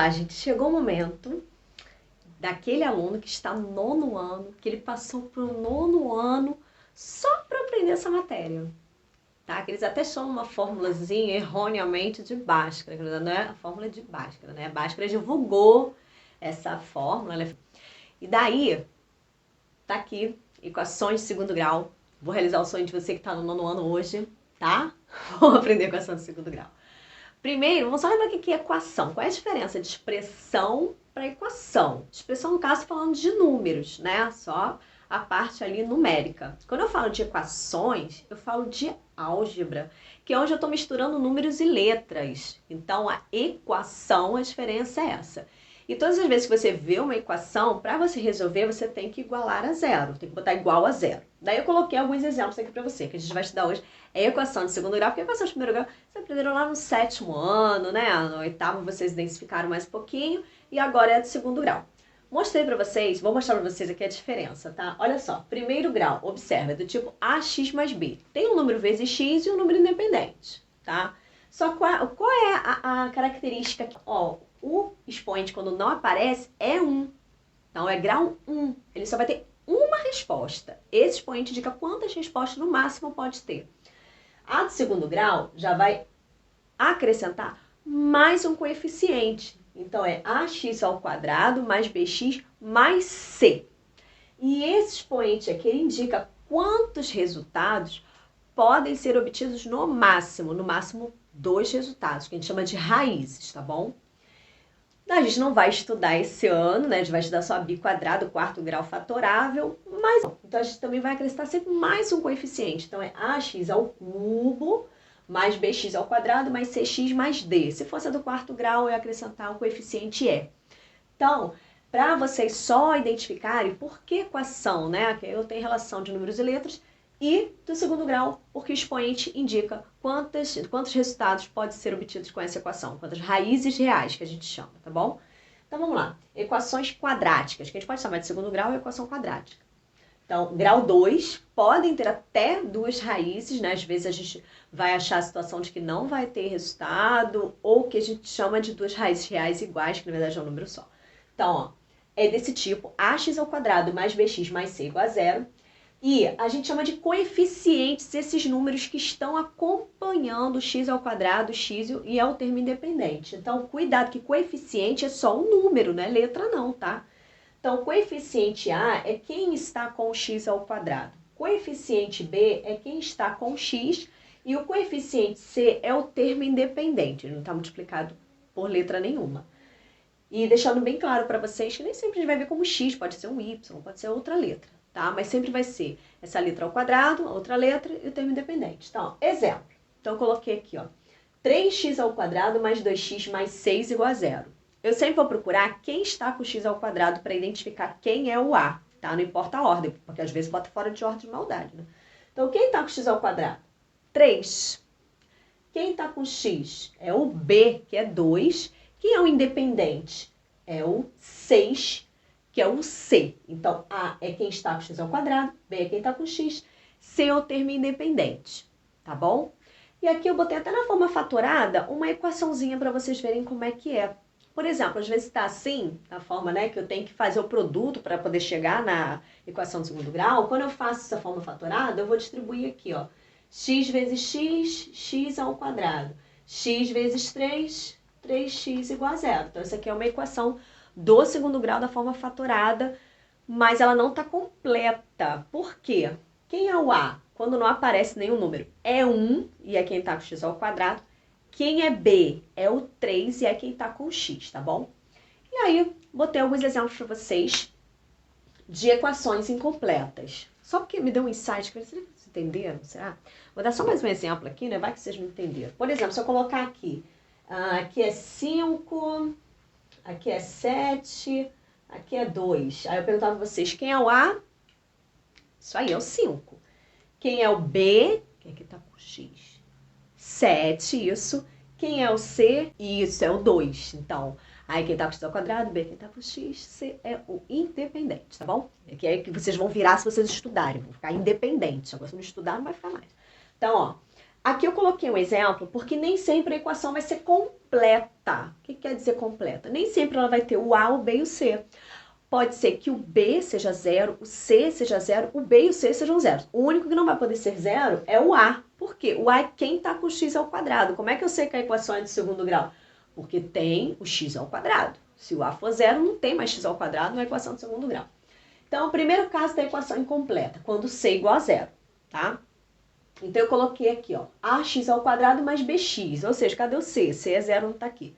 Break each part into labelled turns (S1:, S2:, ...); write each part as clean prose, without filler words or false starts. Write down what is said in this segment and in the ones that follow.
S1: lá, gente, chegou o momento daquele aluno que está no nono ano, que ele passou para o nono ano só para aprender essa matéria, tá? Que eles até chamam uma formulazinha erroneamente de Bhaskara, não é a fórmula de Bhaskara, né? A Bhaskara divulgou essa fórmula, e daí, tá aqui, equações de segundo grau. Vou realizar o sonho de você que está no nono ano hoje, tá? Vou aprender equação de segundo grau. Primeiro, vamos só lembrar o que é equação. Qual é a diferença de expressão para equação? Expressão, no caso, falando de números, né? Só a parte ali numérica. Quando eu falo de equações, eu falo de álgebra, que é onde eu estou misturando números e letras. Então, a equação, a diferença é essa. E todas as vezes que você vê uma equação, para você resolver, você tem que igualar a zero. Tem que botar igual a zero. Daí eu coloquei alguns exemplos aqui para você, que a gente vai estudar hoje. É equação de segundo grau, porque a equação de primeiro grau vocês aprenderam lá no 7º ano, né? No 8º vocês identificaram mais um pouquinho. E agora é de segundo grau. Mostrei para vocês, vou mostrar para vocês aqui a diferença, tá? Olha só, primeiro grau, observa, é do tipo ax mais b. Tem um número vezes x e um número independente, tá? Só qual é a característica aqui? Ó, o expoente, quando não aparece, é 1. Então, é grau 1. Ele só vai ter uma resposta. Esse expoente indica quantas respostas no máximo pode ter. A do segundo grau já vai acrescentar mais um coeficiente. Então, é ax ao quadrado mais bx mais c. E esse expoente aqui ele indica quantos resultados podem ser obtidos no máximo 2 resultados, que a gente chama de raízes, tá bom? A gente não vai estudar esse ano, né? A gente vai estudar só b quadrado, 4º grau fatorável, mas então a gente também vai acrescentar sempre mais um coeficiente. Então é ax ao cubo mais bx ao quadrado mais cx mais d. Se fosse a do 4º grau, eu ia acrescentar o coeficiente e. Então, para vocês só identificarem por que equação, né? Que eu tenho relação de números e letras, e do segundo grau, porque o expoente indica quantos resultados podem ser obtidos com essa equação, quantas raízes reais que a gente chama, tá bom? Então vamos lá, equações quadráticas, que a gente pode chamar de segundo grau, é equação quadrática. Então, grau 2 podem ter até 2 raízes, né? Às vezes a gente vai achar a situação de que não vai ter resultado, ou que a gente chama de 2 raízes reais iguais, que na verdade é um número só. Então, ó, é desse tipo, ax ao quadrado mais bx mais c igual a 0. E a gente chama de coeficientes esses números que estão acompanhando o x ao quadrado, x e é o termo independente. Então, cuidado que coeficiente é só um número, não é letra não, tá? Então, coeficiente A é quem está com o x ao quadrado. Coeficiente B é quem está com o x. E o coeficiente C é o termo independente, ele não está multiplicado por letra nenhuma. E deixando bem claro para vocês que nem sempre a gente vai ver como x, pode ser um y, pode ser outra letra. Tá? Mas sempre vai ser essa letra ao quadrado, a outra letra e o termo independente. Então, exemplo. Então, eu coloquei aqui, ó, 3x ao quadrado mais 2x mais 6 igual a 0. Eu sempre vou procurar quem está com x ao quadrado para identificar quem é o A, tá? Não importa a ordem, porque às vezes bota fora de ordem de maldade, né? Então, quem está com x ao quadrado? 3. Quem está com x? É o B, que é 2. Quem é o independente? É o 6, que é o C. Então, A é quem está com x ao quadrado, B é quem está com x, C é o termo independente, tá bom? E aqui eu botei até na forma fatorada uma equaçãozinha para vocês verem como é que é. Por exemplo, às vezes está assim, na forma, né, que eu tenho que fazer o produto para poder chegar na equação de segundo grau. Quando eu faço essa forma fatorada, eu vou distribuir aqui, ó, x vezes x, x ao quadrado. X vezes 3, 3x igual a 0. Então, isso aqui é uma equação do segundo grau da forma fatorada, mas ela não está completa. Por quê? Quem é o A? Quando não aparece nenhum número, é 1, e é quem está com x ao quadrado. Quem é B? É o 3, e é quem está com x, tá bom? E aí, botei alguns exemplos para vocês de equações incompletas. Só porque me deu um insight, será que vocês entenderam? Será? Vou dar só mais um exemplo aqui, né? Vai que vocês não entenderam. Por exemplo, se eu colocar aqui, aqui é 5... Aqui é 7, aqui é 2. Aí eu perguntava pra vocês, quem é o A? Isso aí, é o 5. Quem é o B? Quem é que tá com X? 7, isso. Quem é o C? Isso, é o 2. Então, aí quem tá com X ao quadrado, B quem tá com X, C é o independente, tá bom? É que aí que vocês vão virar se vocês estudarem, vão ficar independentes. Agora se não estudar, não vai ficar mais. Então, ó, Aqui eu coloquei um exemplo porque nem sempre a equação vai ser completa. O que quer dizer completa? Nem sempre ela vai ter o A, o B e o C. Pode ser que o B seja zero, o C seja zero, o B e o C sejam zero. O único que não vai poder ser zero é o A. Por quê? O A é quem está com o x ao quadrado. Como é que eu sei que a equação é de segundo grau? Porque tem o x ao quadrado. Se o A for zero, não tem mais x ao quadrado na equação de segundo grau. Então, o primeiro caso da equação incompleta, quando C é igual a zero, tá? Então, eu coloquei aqui, ó, ax ao quadrado mais bx, ou seja, cadê o c? C é zero, não tá aqui.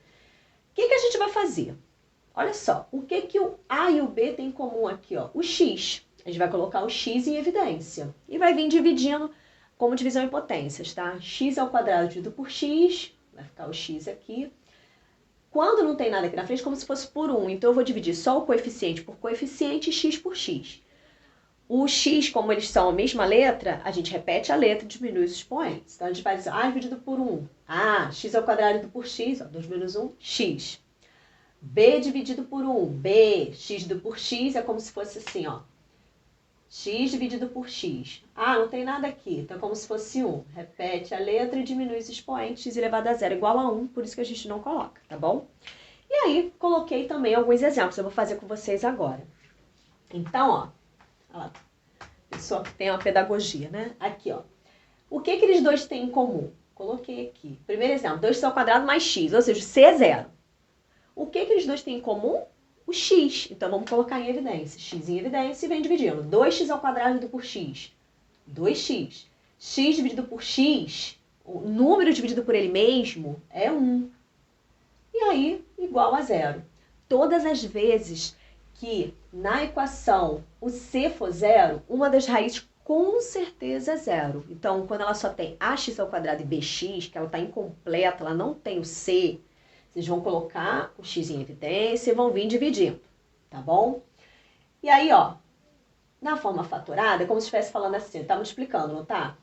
S1: O que a gente vai fazer? Olha só, o que o a e o b têm em comum aqui, ó? O x. A gente vai colocar o x em evidência. E vai vir dividindo como divisão em potências, tá? X ao quadrado dividido por x, vai ficar o x aqui. Quando não tem nada aqui na frente, como se fosse por 1. Então, eu vou dividir só o coeficiente por coeficiente e x por x. O x, como eles são a mesma letra, a gente repete a letra e diminui os expoentes. Então, a gente faz a dividido por 1. X ao quadrado dividido por x, ó, 2 menos 1, x. B dividido por 1, B. X dividido por x é como se fosse assim, ó. X dividido por x. Não tem nada aqui, então é como se fosse 1. Repete a letra e diminui os expoentes, x elevado a zero igual a 1, por isso que a gente não coloca, tá bom? E aí, coloquei também alguns exemplos, eu vou fazer com vocês agora. Então, ó, olha lá, pessoa que tem uma pedagogia, né? Aqui, ó. O que eles dois têm em comum? Coloquei aqui. Primeiro exemplo, 2x ao quadrado mais x, ou seja, c é zero. O que eles dois têm em comum? O x. Então, vamos colocar em evidência. X em evidência e vem dividindo. 2x ao quadrado dividido por x. 2x. X dividido por x, o número dividido por ele mesmo é 1. E aí, igual a zero. Todas as vezes que na equação o c for zero, uma das raízes com certeza é zero. Então, quando ela só tem ax ao quadrado e bx, que ela está incompleta, ela não tem o c, vocês vão colocar o x em evidência e vão vir dividindo, tá bom? E aí, ó, na forma fatorada, é como se estivesse falando assim, tá multiplicando, não tá?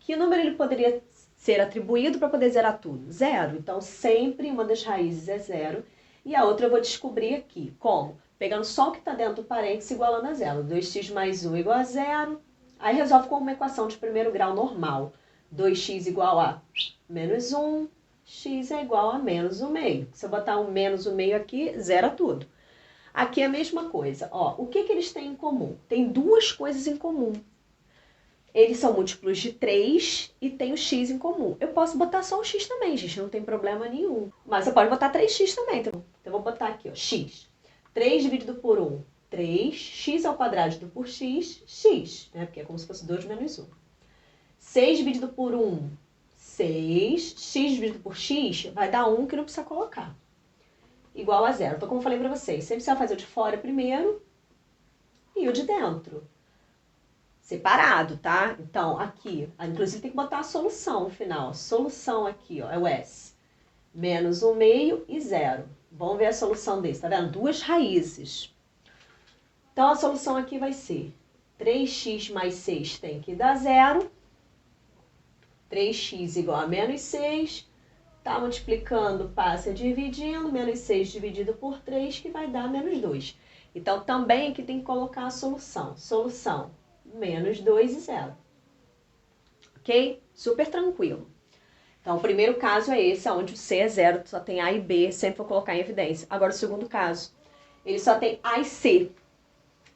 S1: Que número ele poderia ser atribuído para poder zerar tudo? Zero. Então, sempre uma das raízes é zero. E a outra eu vou descobrir aqui. Como? Pegando só o que está dentro do parênteses igualando a zero. 2x mais 1 igual a zero. Aí resolve com uma equação de primeiro grau normal. 2x igual a menos 1. X é igual a menos 1 meio. Se eu botar um menos 1 meio aqui, zera tudo. Aqui é a mesma coisa. Ó, o que eles têm em comum? Tem duas coisas em comum. Eles são múltiplos de 3 e tem o x em comum. Eu posso botar só o x também, gente, não tem problema nenhum. Mas você pode botar 3x também. Então eu vou botar aqui, ó, x. 3 dividido por 1, 3. X ao quadrado dividido por x, x. Né? Porque é como se fosse 2 menos 1. 6 dividido por 1, 6. X dividido por x vai dar 1 que não precisa colocar. Igual a zero. Então, como eu falei pra vocês, sempre você vai fazer o de fora primeiro e o de dentro. Separado, tá? Então, aqui, inclusive tem que botar a solução no final. A solução aqui, ó, é o S. Menos 1 meio e 0. Vamos ver a solução desse, tá vendo? Duas raízes. Então, a solução aqui vai ser 3x mais 6 tem que dar 0. 3x igual a menos 6. Tá multiplicando, passa dividindo. Menos 6 dividido por 3, que vai dar menos 2. Então, também aqui tem que colocar a solução. Solução. Menos 2 e 0. Ok? Super tranquilo. Então, o primeiro caso é esse, onde o C é 0, só tem A e B, sempre vou colocar em evidência. Agora, o segundo caso, ele só tem A e C.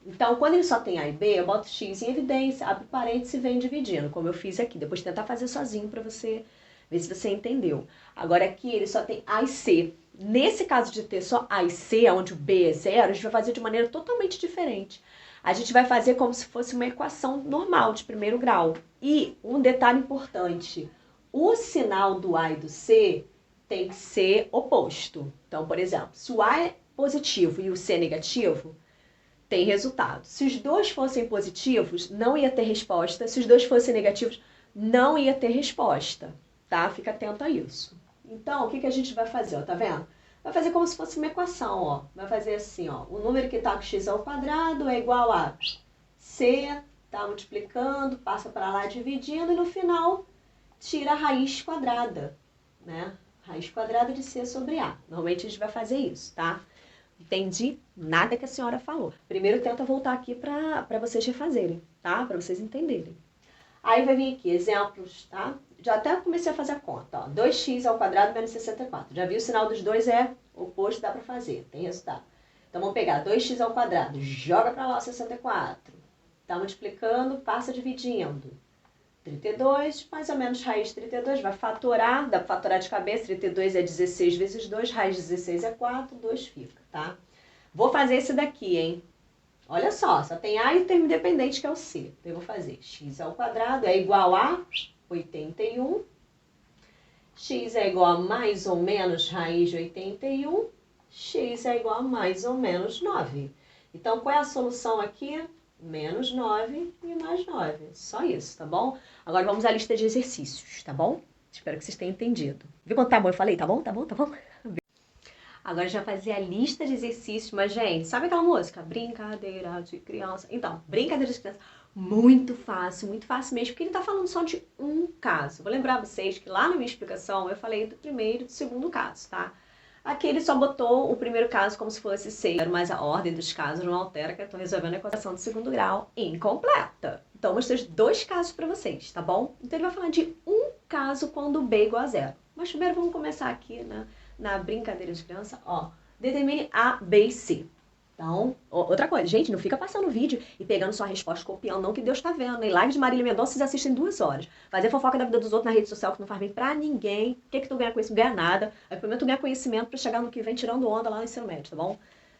S1: Então, quando ele só tem A e B, eu boto X em evidência, abre parênteses e vem dividindo, como eu fiz aqui. Depois tentar fazer sozinho para você ver se você entendeu. Agora, aqui ele só tem A e C. Nesse caso de ter só A e C, onde o B é 0, a gente vai fazer de maneira totalmente diferente. A gente vai fazer como se fosse uma equação normal, de primeiro grau. E um detalhe importante, o sinal do A e do C tem que ser oposto. Então, por exemplo, se o A é positivo e o C é negativo, tem resultado. Se os dois fossem positivos, não ia ter resposta. Se os dois fossem negativos, não ia ter resposta, tá? Fica atento a isso. Então, o que a gente vai fazer, ó, tá vendo? Vai fazer como se fosse uma equação, ó. Vai fazer assim, ó. O número que tá com x ao quadrado é igual a c, tá multiplicando, passa para lá dividindo e no final tira a raiz quadrada, né? Raiz quadrada de c sobre a. Normalmente a gente vai fazer isso, tá? Entendi nada que a senhora falou. Primeiro tenta voltar aqui para vocês refazerem, tá? Para vocês entenderem. Aí vai vir aqui exemplos, tá? já até comecei a fazer a conta. Ó. 2x ao quadrado menos 64. Já vi o sinal dos dois é oposto, dá para fazer, tem resultado. Então, vamos pegar 2x ao quadrado, joga para lá o 64. Tá multiplicando, passa dividindo. 32, mais ou menos raiz de 32, vai fatorar, dá para fatorar de cabeça, 32 é 16 vezes 2, raiz de 16 é 4, 2 fica, tá? Vou fazer esse daqui, hein? Olha só tem A e o termo independente que é o C. Então, eu vou fazer x ao quadrado é igual a 81, x é igual a mais ou menos raiz de 81, x é igual a mais ou menos 9. Então, qual é a solução aqui? Menos 9 e mais 9. Só isso, tá bom? Agora vamos à lista de exercícios, tá bom? Espero que vocês tenham entendido. Viu quanto tá bom? Eu falei, tá bom? Tá bom? Tá bom? Agora já fazer a lista de exercícios, mas, gente, sabe aquela música? Brincadeira de criança. Então, brincadeira de criança, muito fácil mesmo, porque ele tá falando só de um caso. Vou lembrar vocês que lá na minha explicação eu falei do primeiro e do segundo caso, tá? Aqui ele só botou o primeiro caso como se fosse 6, mas a ordem dos casos não altera, que eu tô resolvendo a equação de segundo grau incompleta. Então, eu mostrei 2 casos para vocês, tá bom? Então, ele vai falar de um caso quando B é igual a 0. Mas primeiro vamos começar aqui na brincadeira de criança, ó. Determine A, B e C. Então, outra coisa, gente, não fica passando o vídeo e pegando sua resposta, copiando, não, que Deus tá vendo. Em live de Marília Mendonça, vocês assistem 2 horas. Fazer fofoca da vida dos outros na rede social, que não faz bem pra ninguém. O que tu ganha com isso? Não ganha nada. Aí, primeiro tu ganha conhecimento pra chegar no que vem tirando onda lá no ensino médio, tá bom?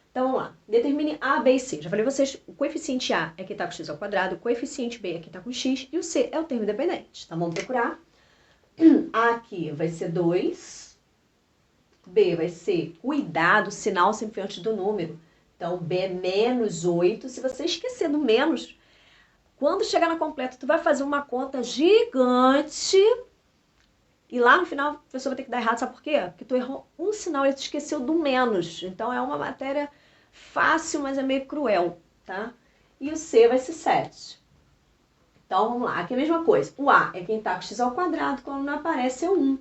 S1: Então, vamos lá. Determine A, B e C. Já falei pra vocês, o coeficiente A é quem tá com x ao quadrado, o coeficiente B é quem tá com x, e o C é o termo independente. Então, vamos procurar. A aqui vai ser 2. B vai ser, cuidado, sinal sempre antes do número. Então, B é menos 8. Se você esquecer do menos, quando chegar na completa, tu vai fazer uma conta gigante. E lá no final, a pessoa vai ter que dar errado. Sabe por quê? Porque tu errou um sinal e tu esqueceu do menos. Então, é uma matéria fácil, mas é meio cruel, tá? E o C vai ser 7. Então, vamos lá. Aqui é a mesma coisa. O A é quem tá com x ao quadrado, quando não aparece é 1.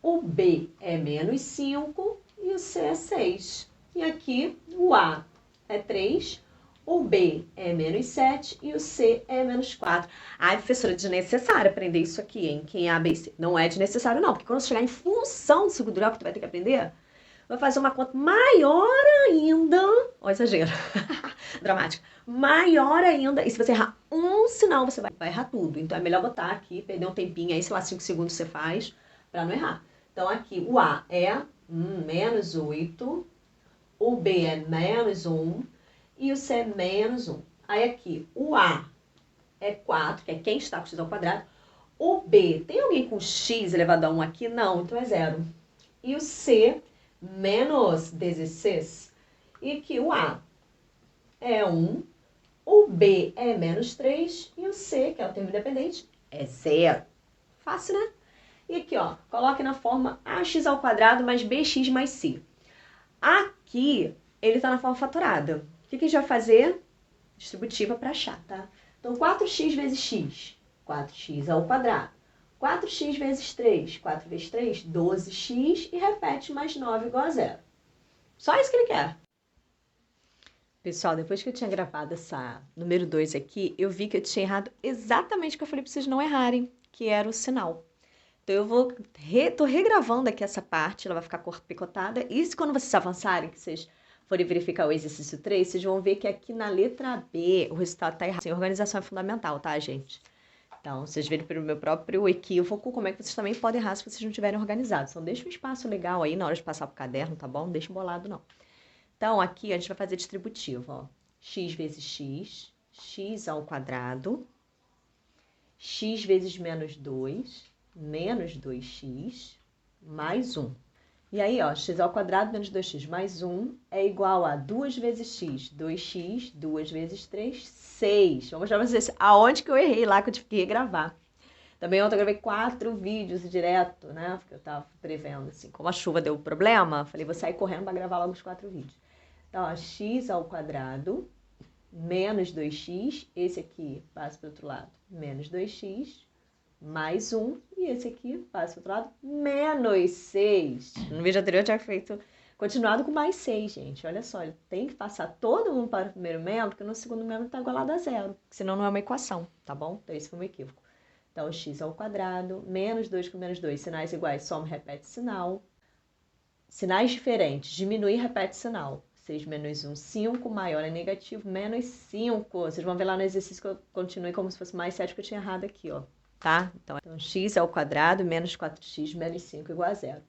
S1: O B é menos 5 e o C é 6. E aqui o A é 3, o B é menos 7 e o C é menos 4. Ai, professora, é desnecessário aprender isso aqui, hein? Quem é A, B e C. Não é desnecessário, não. Porque quando você chegar em função do segundo grau que tu vai ter que aprender, vai fazer uma conta maior ainda. Ó, exagero. Dramático. Maior ainda. E se você errar um sinal, você vai errar tudo. Então é melhor botar aqui, perder um tempinho aí, sei lá, 5 segundos você faz, pra não errar. Então aqui o A é menos 8. O B é menos 1 e o C é menos 1. Aí aqui, o A é 4, que é quem está com x ao quadrado. O B, tem alguém com x elevado a 1 aqui? Não, então é 0. E o C, menos 16. E aqui o A é 1, o B é menos 3 e o C, que é o termo independente, é 0. Fácil, né? E aqui, ó, coloque na forma ax ao quadrado mais bx mais c. Aqui, ele está na forma fatorada. O que a gente vai fazer? Distributiva para achar, tá? Então, 4x vezes x, 4x ao quadrado. 4x vezes 3, 4 vezes 3, 12x, e repete mais 9 igual a 0. Só isso que ele quer. Pessoal, depois que eu tinha gravado essa número 2 aqui, eu vi que eu tinha errado exatamente o que eu falei para vocês não errarem, que era o sinal. Então, eu tô regravando aqui essa parte, ela vai ficar picotada. E quando vocês avançarem, que vocês forem verificar o exercício 3, vocês vão ver que aqui na letra B o resultado tá errado. Assim, organização é fundamental, tá, gente? Então, vocês verem pelo meu próprio equívoco, como é que vocês também podem errar se vocês não tiverem organizados. Então, deixa um espaço legal aí na hora de passar pro caderno, tá bom? Não deixa embolado, não. Então, aqui a gente vai fazer distributivo, ó. X vezes x, x ao quadrado, x vezes menos 2... menos 2x, mais 1. E aí, ó, x ao quadrado menos 2x mais 1 é igual a 2 vezes x, 2x, 2 vezes 3, 6. Vou mostrar pra vocês aonde que eu errei lá, que eu tive que regravar. Também ontem eu gravei 4 vídeos direto, né, porque eu tava prevendo, assim, como a chuva deu problema, falei, vou sair correndo para gravar logo os 4 vídeos. Então, ó, x ao quadrado menos 2x, esse aqui passa para o outro lado, menos 2x, mais 1, e esse aqui passa para o outro lado, menos 6. No vídeo anterior eu tinha continuado com mais 6, gente. Olha só, ele tem que passar todo mundo para o primeiro membro, porque no segundo membro está igualado a 0, senão não é uma equação, tá bom? Então esse foi um equívoco. Então, x ao quadrado, menos 2 com menos 2, sinais iguais, soma, repete sinal. Sinais diferentes, diminui, repete sinal. 6 menos 1, 5, maior é negativo, menos 5. Vocês vão ver lá no exercício que eu continuei como se fosse mais 7, que eu tinha errado aqui, ó. Tá? Então, x ao quadrado menos 4x menos 5 igual a 0.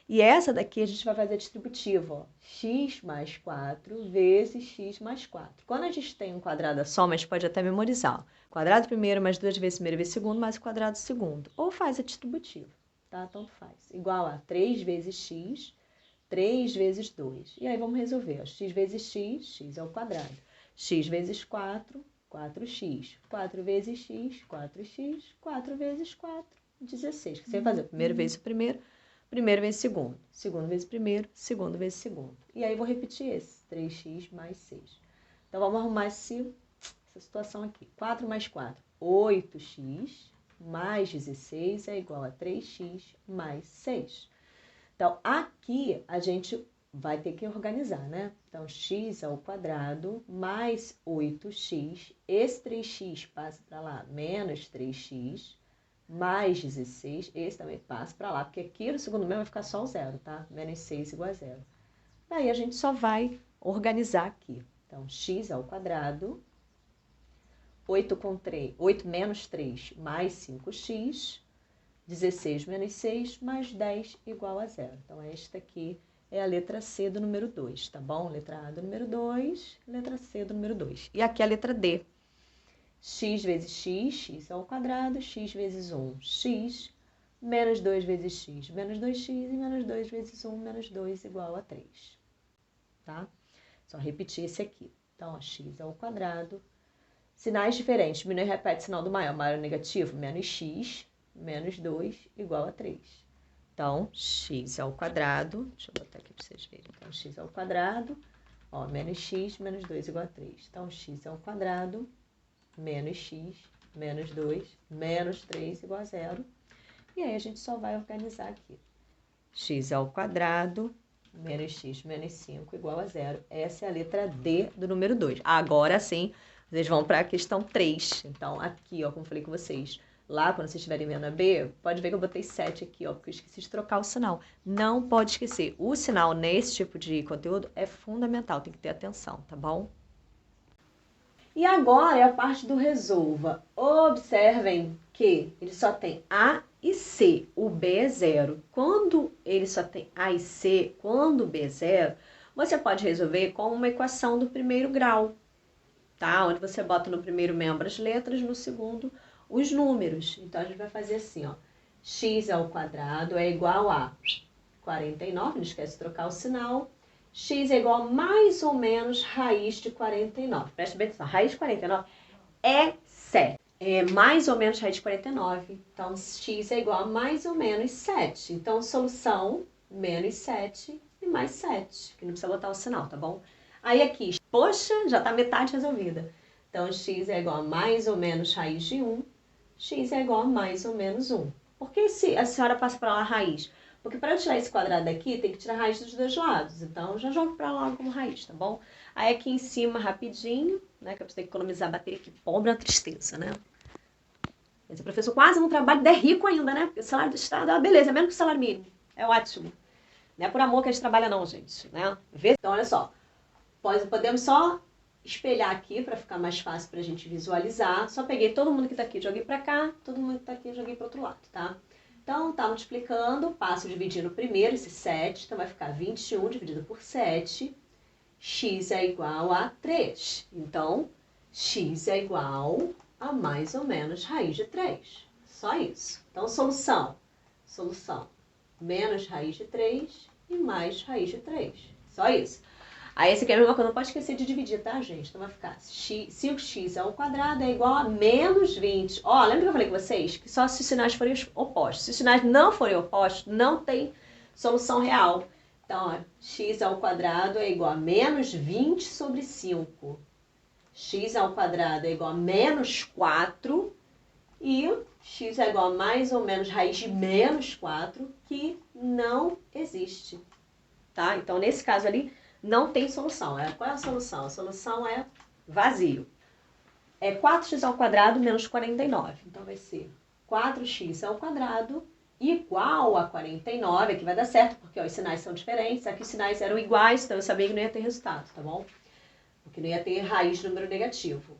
S1: E essa daqui a gente vai fazer distributiva, ó. X mais 4 vezes x mais 4. Quando a gente tem um quadrado a soma, a gente pode até memorizar. Ó. Quadrado primeiro mais 2 vezes primeiro vezes segundo mais o quadrado segundo. Ou faz a distributiva, tá? Tanto faz. Igual a 3 vezes x, 3 vezes 2. E aí vamos resolver, ó. X vezes x ao quadrado. X vezes 4, 4x. 4 vezes x, 4x. 4 vezes 4, 16. Que você vai fazer primeiro vezes o primeiro, primeiro vezes segundo. Segundo vezes primeiro, segundo vezes segundo. E aí vou repetir esse, 3x mais 6. Então vamos arrumar essa situação aqui. 4 mais 4, 8x mais 16 é igual a 3x mais 6. Então, aqui a gente vai ter que organizar, né? Então, x ao quadrado mais 8x, esse 3x passa para lá, menos 3x, mais 16, esse também passa para lá, porque aqui no segundo mesmo vai ficar só o zero, tá? Menos 6 igual a zero. Daí a gente só vai organizar aqui. Então, x ao quadrado, 8 menos 3 mais 5x, 16 menos 6 mais 10 igual a 0. Então, esta aqui é a letra C do número 2, tá bom? Letra A do número 2, letra C do número 2. E aqui a letra D. X vezes x ao quadrado, x vezes 1, x, menos 2 vezes x, menos 2x, e menos 2 vezes 1, menos 2 igual a 3. Tá? Só repetir esse aqui. Então, ó, x ao quadrado. Sinais diferentes. Diminui e repete sinal do maior. Maior negativo, menos x, menos 2 igual a 3. Então, x ao quadrado, deixa eu botar aqui para vocês verem. Então, x ao quadrado, ó, menos x, menos 2 igual a 3. Então, x ao quadrado, menos x, menos 2, menos 3 igual a 0. E aí, a gente só vai organizar aqui. X ao quadrado, menos x, menos 5 igual a 0. Essa é a letra D do número 2. Agora sim, vocês vão para a questão 3. Então, aqui, ó, como eu falei com vocês, lá, quando vocês estiverem vendo a B, pode ver que eu botei 7 aqui, ó, porque eu esqueci de trocar o sinal. Não pode esquecer. O sinal nesse tipo de conteúdo é fundamental, tem que ter atenção, tá bom? E agora é a parte do resolva. Observem que ele só tem A e C, o B é 0. Quando ele só tem A e C, quando o B é 0, você pode resolver com uma equação do primeiro grau, tá? Onde você bota no primeiro membro as letras, no segundo os números. Então, a gente vai fazer assim, ó. X ao quadrado é igual a 49, não esquece de trocar o sinal. X é igual a mais ou menos raiz de 49. Presta bem atenção, raiz de 49 é 7. É mais ou menos raiz de 49. Então, x é igual a mais ou menos 7. Então, solução, menos 7 e mais 7. Que não precisa botar o sinal, tá bom? Aí aqui, poxa, já tá metade resolvida. Então, x é igual a mais ou menos raiz de 1. X é igual a mais ou menos 1. Por que a senhora passa para lá a raiz? Porque para eu tirar esse quadrado daqui, tem que tirar a raiz dos dois lados. Então, eu já jogo para lá como raiz, tá bom? Aí aqui em cima, rapidinho, né? Que eu preciso economizar a bateria aqui. Pobre a tristeza, né? Mas o professor quase não trabalha, é rico ainda, né? Porque o salário do Estado é uma beleza, é menos que o salário mínimo. É ótimo. Não é por amor que a gente trabalha não, gente, né? Então, olha só. Podemos só espelhar aqui para ficar mais fácil para a gente visualizar. Só peguei todo mundo que está aqui, joguei para cá, todo mundo que está aqui, joguei para outro lado, tá? Então, tá multiplicando, passo a dividir no primeiro esse 7, então vai ficar 21 dividido por 7, x é igual a 3. Então, x é igual a mais ou menos raiz de 3. Só isso. Então, solução, menos raiz de 3 e mais raiz de 3. Só isso. Aí esse aqui é a mesma coisa, não pode esquecer de dividir, tá, gente? Então vai ficar 5x ao quadrado é igual a menos 20. Ó, lembra que eu falei com vocês? Que só se os sinais forem opostos. Se os sinais não forem opostos, não tem solução real. Então, ó, x ao quadrado é igual a menos 20 sobre 5. X ao quadrado é igual a menos 4. E x é igual a mais ou menos raiz de menos 4, que não existe. Tá? Então, nesse caso ali, não tem solução. Qual é a solução? A solução é vazio. É 4x ao quadrado menos 49. Então, vai ser 4x ao quadrado igual a 49, aqui vai dar certo, porque ó, os sinais são diferentes, aqui os sinais eram iguais, então eu sabia que não ia ter resultado, tá bom? Porque não ia ter raiz de número negativo.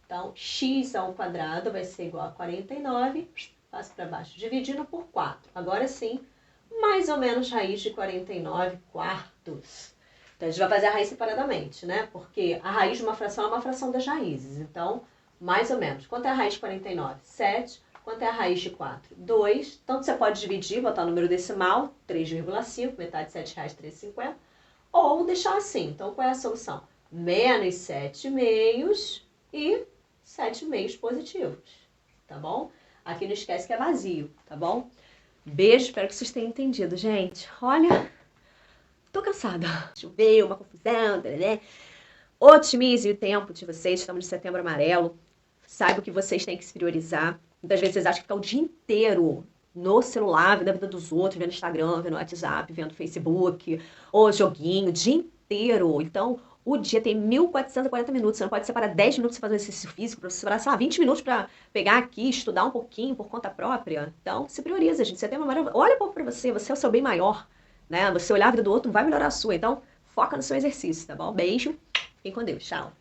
S1: Então, x ao quadrado vai ser igual a 49, passo para baixo, dividindo por 4. Agora sim, mais ou menos raiz de 49 quartos. Então, a gente vai fazer a raiz separadamente, né? Porque a raiz de uma fração é uma fração das raízes. Então, mais ou menos. Quanto é a raiz de 49? 7. Quanto é a raiz de 4? 2. Então, você pode dividir, botar o número decimal, 3,5, metade de R$7, 3,50. Ou deixar assim. Então, qual é a solução? Menos 7 meios e 7 meios positivos, tá bom? Aqui não esquece que é vazio, tá bom? Beijo, espero que vocês tenham entendido, gente. Olha, tô cansada. Choveu, uma confusão, né? Otimize o tempo de vocês, estamos de setembro amarelo. Saiba que vocês têm que se priorizar. Muitas vezes vocês acham que ficar o dia inteiro no celular, vendo a vida dos outros, vendo Instagram, vendo WhatsApp, vendo Facebook, ou joguinho, o dia inteiro. Então, o dia tem 1.440 minutos. Você não pode separar 10 minutos para fazer exercício físico, para você separar, sei lá, 20 minutos para pegar aqui, estudar um pouquinho por conta própria. Então, se prioriza, gente. Setembro amarelo, olha um pouco para você, você é o seu bem maior, né? Você olhar a vida do outro não vai melhorar a sua. Então, foca no seu exercício, tá bom? Beijo, fiquem com Deus, tchau.